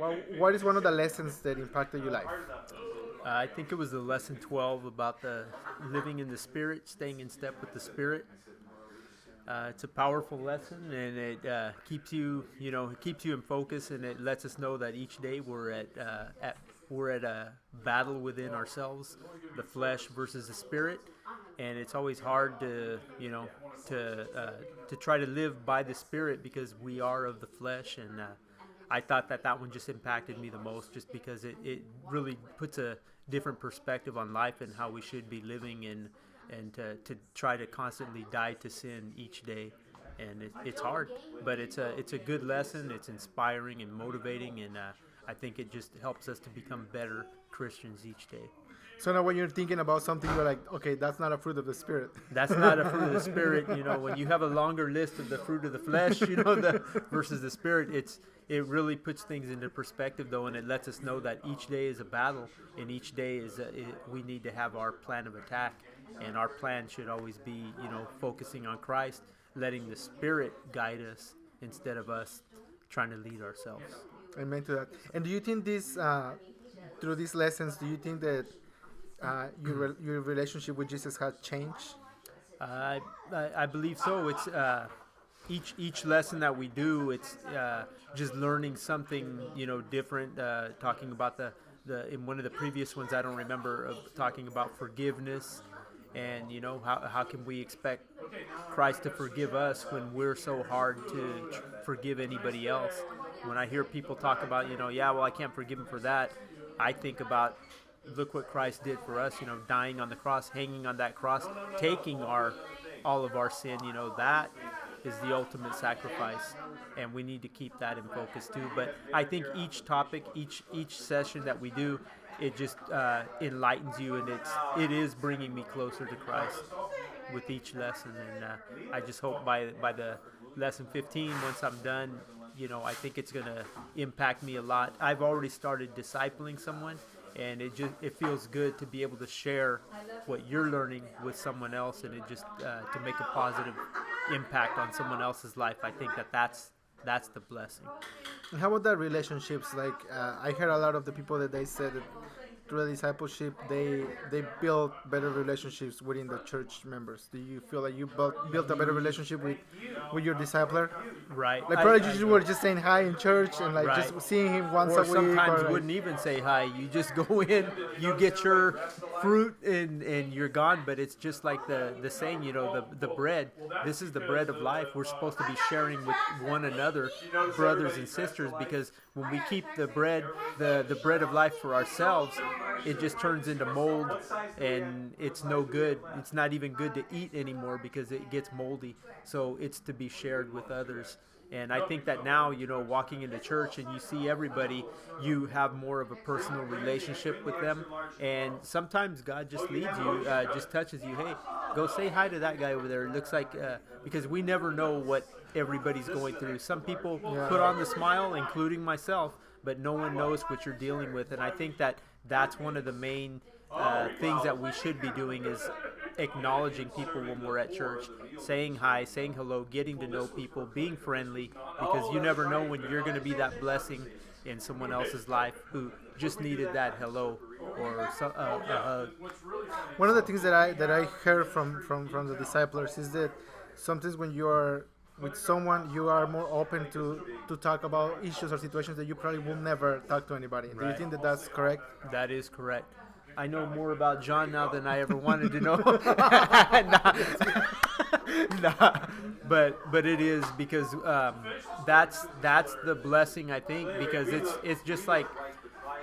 Well, what is one of the lessons that impacted your life? I think it was the lesson 12 about the living in the Spirit, staying in step with the Spirit. It's a powerful lesson, and it keeps you, it keeps you in focus, and it lets us know that each day we're at a battle within ourselves, the flesh versus the spirit, and it's always hard to, to try to live by the Spirit because we are of the flesh, and I thought that one just impacted me the most, just because it really puts a different perspective on life and how we should be living, and to try to constantly die to sin each day. And it's hard, but it's a good lesson. It's inspiring and motivating, and I think it just helps us to become better Christians each day. So now when you're thinking about something, you're like, okay, that's not a fruit of the Spirit. That's not a fruit of the Spirit. When you have a longer list of the fruit of the flesh, versus the Spirit, it really puts things into perspective, though, and it lets us know that each day is a battle, and each day we need to have our plan of attack, and our plan should always be, focusing on Christ, letting the Spirit guide us instead of us trying to lead ourselves. Amen to that. And do you think through these lessons, do you think that your relationship with Jesus has changed? I believe so. It's each lesson that we do, it's just learning something different. Talking about the in one of the previous ones, I don't remember, talking about forgiveness, and how can we expect Christ to forgive us when we're so hard to forgive anybody else? When I hear people talk about well, I can't forgive him for that, I think about, look what Christ did for us, dying on the cross, hanging on that cross, taking all of our sin, that is the ultimate sacrifice, and we need to keep that in focus too. But I think each topic, each session that we do, it just enlightens you, and it is bringing me closer to Christ with each lesson. And I just hope by the lesson 15, once I'm done, I think it's going to impact me a lot. I've already started discipling someone, and it feels good to be able to share what you're learning with someone else, and it just to make a positive impact on someone else's life. I think that's the blessing. And how about the relationships? Like I heard a lot of the people that they said that through the discipleship they build better relationships within the church members. Do you feel like you built a better relationship with your discipler? Right. Like probably you were just saying hi in church and like right. just seeing him once or a week. Sometimes or like, wouldn't even say hi. You just go in, you get your fruit, and you're gone. But it's just like the saying, the bread. This is the bread of life. We're supposed to be sharing with one another, brothers and sisters, because when we keep the bread of life for ourselves, it just turns into mold, and it's no good. It's not even good to eat anymore because it gets moldy. So it's to be shared with others. And I think that now, walking into church and you see everybody, you have more of a personal relationship with them. And sometimes God just leads you, just touches you. Hey, go say hi to that guy over there. It looks like, because we never know what everybody's going through. Some people put on the smile, including myself, but no one knows what you're dealing with. And I think that's one of the main things that we should be doing, is acknowledging people when we're at church, saying hi, saying hello, getting to know people, being friendly, because you never know when you're going to be that blessing in someone else's life who just needed that hello or a hug. One of the things that I heard from the disciplers is that sometimes when you are with someone, you are more open to talk about issues or situations that you probably will never talk to anybody. Do you think that that's correct? That is correct. I know more about John now than I ever wanted to know. But it is, because that's the blessing, I think, because it's just like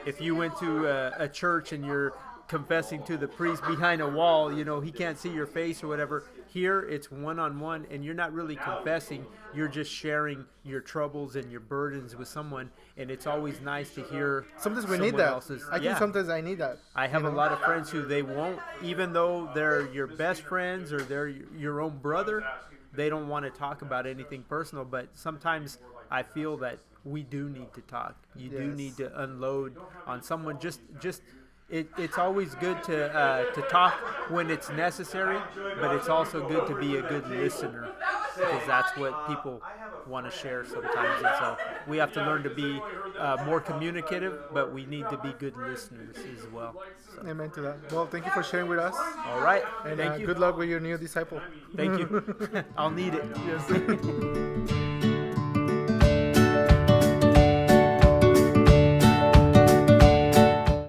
if you went to a church and you're confessing to the priest behind a wall, he can't see your face or whatever. Here it's one-on-one, and you're not really confessing, you're just sharing your troubles and your burdens with someone, and it's always nice to hear sometimes we need that. I think sometimes I need that. I have a lot of friends who they won't, even though they're your best friends or they're your own brother, they don't want to talk about anything personal. But sometimes I feel that we do need to talk. You do need to unload on someone. It's always good to talk when it's necessary, but it's also good to be a good listener, because that's what people want to share sometimes, and so we have to learn to be more communicative, but we need to be good listeners as well. So. Amen to that. Well, thank you for sharing with us. All right. And Thank you. good luck with your new disciple. Thank you. I'll need it. Yes.